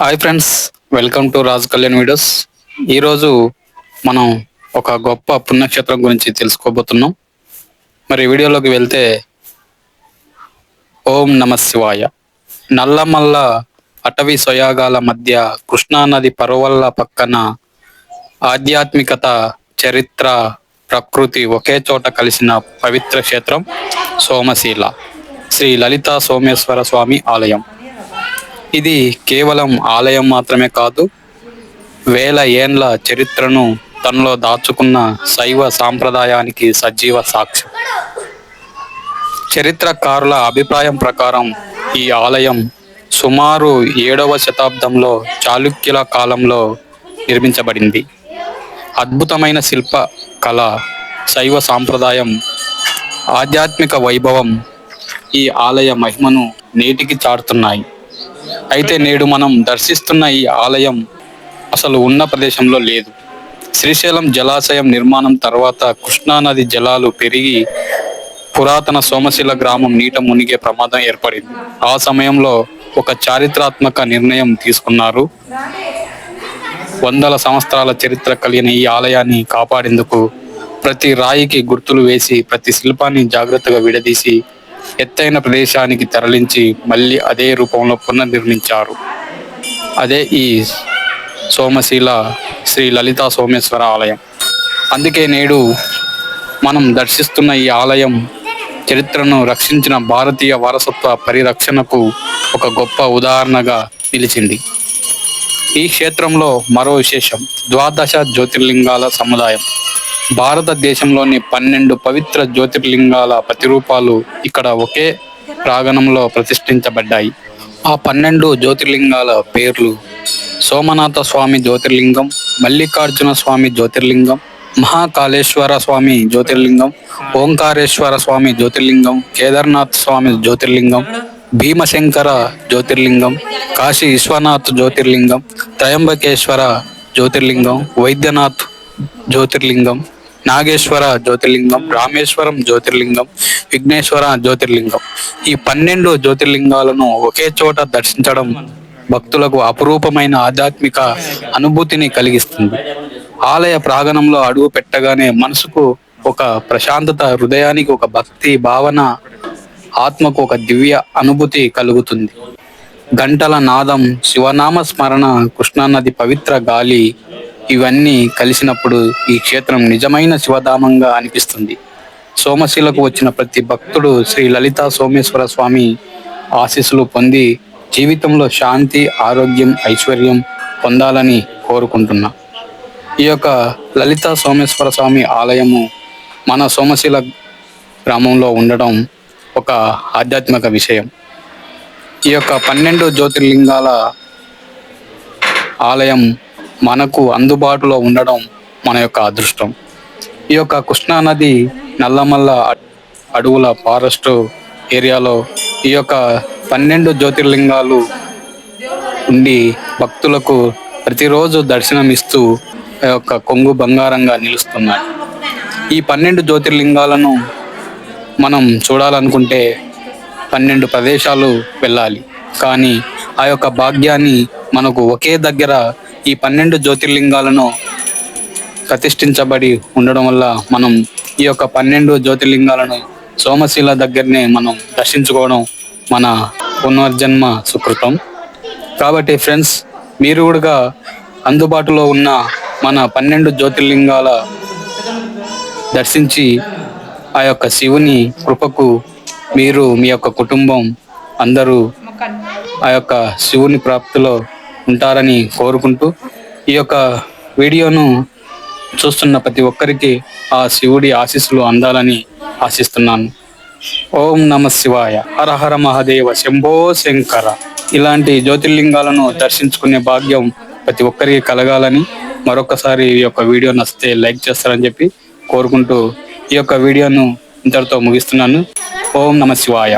Hi friends, welcome to Raj Kalyan videos. ఈరోజు మనం ఒక గొప్ప పుణ్యక్షేత్రం గురించి తెలుసుకోబోతున్నాం. మరి వీడియోలోకి వెళ్తే, ఓం నమ శివాయ. నల్లమల్ల అటవీ సోయాగాల మధ్య కృష్ణానది పరువల్ల పక్కన ఆధ్యాత్మికత, చరిత్ర, ప్రకృతి ఒకే చోట కలిసిన పవిత్ర క్షేత్రం సోమశీల శ్రీ లలితా సోమేశ్వర స్వామి ఆలయం. ఇది కేవలం ఆలయం మాత్రమే కాదు, వేల ఏండ్ల చరిత్రను తనలో దాచుకున్న శైవ సాంప్రదాయానికి సజీవ సాక్ష్యం. చరిత్రకారుల అభిప్రాయం ప్రకారం ఈ ఆలయం సుమారు 7వ శతాబ్దంలో చాళుక్యుల కాలంలో నిర్మించబడింది. అద్భుతమైన శిల్ప కళ, శైవ సాంప్రదాయం, ఆధ్యాత్మిక వైభవం ఈ ఆలయ మహిమను నేటికి చాటుతున్నాయి. అయితే నేడు మనం దర్శిస్తున్న ఈ ఆలయం అసలు ఉన్న ప్రదేశంలో లేదు. శ్రీశైలం జలాశయం నిర్మాణం తర్వాత కృష్ణానది జలాలు పెరిగి పురాతన సోమశిల గ్రామం నీట మునిగే ప్రమాదం ఏర్పడింది. ఆ సమయంలో ఒక చారిత్రాత్మక నిర్ణయం తీసుకున్నారు. వందల సంవత్సరాల చరిత్ర కలిగిన ఈ ఆలయాన్ని కాపాడేందుకు ప్రతి రాయికి గుర్తులు వేసి, ప్రతి శిల్పాన్ని జాగ్రత్తగా విడదీసి ఎత్తైన ప్రదేశానికి తరలించి మళ్ళీ అదే రూపంలో పునర్నిర్మించారు. అదే ఈ సోమశీల శ్రీ లలితా సోమేశ్వర ఆలయం. అందుకే నేడు మనం దర్శిస్తున్న ఈ ఆలయం చరిత్రను రక్షించిన భారతీయ వారసత్వ పరిరక్షణకు ఒక గొప్ప ఉదాహరణగా నిలిచింది. ఈ క్షేత్రంలో మరో విశేషం, ద్వాదశ జ్యోతిర్లింగాల సముదాయం. భారతదేశంలోని 12 పవిత్ర జ్యోతిర్లింగాల ప్రతిరూపాలు ఇక్కడ ఒకే ప్రాంగణంలో ప్రతిష్ఠించబడ్డాయి. ఆ 12 జ్యోతిర్లింగాల పేర్లు: సోమనాథ స్వామి జ్యోతిర్లింగం, మల్లికార్జున స్వామి జ్యోతిర్లింగం, మహాకాళేశ్వర స్వామి జ్యోతిర్లింగం, ఓంకారేశ్వర స్వామి జ్యోతిర్లింగం, కేదార్నాథ్ స్వామి జ్యోతిర్లింగం, భీమశంకర జ్యోతిర్లింగం, కాశీ విశ్వనాథ్ జ్యోతిర్లింగం, త్రయంబకేశ్వర జ్యోతిర్లింగం, వైద్యనాథ్ జ్యోతిర్లింగం, నాగేశ్వర జ్యోతిర్లింగం, రామేశ్వరం జ్యోతిర్లింగం, విఘ్నేశ్వర జ్యోతిర్లింగం. ఈ 12 జ్యోతిర్లింగాలను ఒకే చోట దర్శించడం భక్తులకు అపురూపమైన ఆధ్యాత్మిక అనుభూతిని కలిగిస్తుంది. ఆలయ ప్రాంగణంలో అడుగు పెట్టగానే మనసుకు ఒక ప్రశాంతత, హృదయానికి ఒక భక్తి భావన, ఆత్మకు ఒక దివ్య అనుభూతి కలుగుతుంది. గంటల నాదం, శివనామ స్మరణ, కృష్ణానది పవిత్ర గాలి ఇవన్నీ కలిసినప్పుడు ఈ క్షేత్రం నిజమైన శివధామంగా అనిపిస్తుంది. సోమశిలకు వచ్చిన ప్రతి భక్తుడు శ్రీ లలితా సోమేశ్వర స్వామి ఆశీస్సులు పొంది జీవితంలో శాంతి, ఆరోగ్యం, ఐశ్వర్యం పొందాలని కోరుకుంటున్నా. ఈ యొక్క లలితా సోమేశ్వర స్వామి ఆలయము మన సోమశిల గ్రామంలో ఉండడం ఒక ఆధ్యాత్మిక విషయం. ఈ యొక్క 12 జ్యోతిర్లింగాల ఆలయం మనకు అందుబాటులో ఉండడం మన యొక్క అదృష్టం. ఈ యొక్క కృష్ణానది నల్లమల్ల అడవుల ఫారెస్ట్ ఏరియాలో ఈ యొక్క 12 జ్యోతిర్లింగాలు ఉండి భక్తులకు ప్రతిరోజు దర్శనమిస్తూ ఆ యొక్క కొంగు బంగారంగా నిలుస్తున్నాయి. ఈ 12 జ్యోతిర్లింగాలను మనం చూడాలనుకుంటే 12 ప్రదేశాలు వెళ్ళాలి. కానీ ఆ యొక్క భాగ్యాన్ని మనకు ఒకే దగ్గర ఈ 12 జ్యోతిర్లింగాలను ప్రతిష్ఠించబడి ఉండడం వల్ల మనం ఈ యొక్క 12 జ్యోతిర్లింగాలను సోమశిల దగ్గరనే మనం దర్శించుకోవడం మన పునర్జన్మ సుకృతం. కాబట్టి ఫ్రెండ్స్, మీరు కూడా అందుబాటులో ఉన్న మన 12 జ్యోతిర్లింగాల దర్శించి ఆ యొక్క శివుని కృపకు మీరు, మీ యొక్క కుటుంబం అందరూ ఆ యొక్క శివుని ప్రాప్తిలో ఉంటారని కోరుకుంటూ, ఈ యొక్క వీడియోను చూస్తున్న ప్రతి ఒక్కరికి ఆ శివుడి ఆశీస్సులు అందాలని ఆశిస్తున్నాను. ఓం నమ శివాయ. హర హర మహాదేవ, శంభో శంకర. ఇలాంటి జ్యోతిర్లింగాలను దర్శించుకునే భాగ్యం ప్రతి ఒక్కరికి కలగాలని, మరొకసారి ఈ యొక్క వీడియో నచ్చితే లైక్ చేస్తారని చెప్పి కోరుకుంటూ ఈ యొక్క వీడియోను ఇంతటితో ముగిస్తున్నాను. ఓం నమ శివాయ.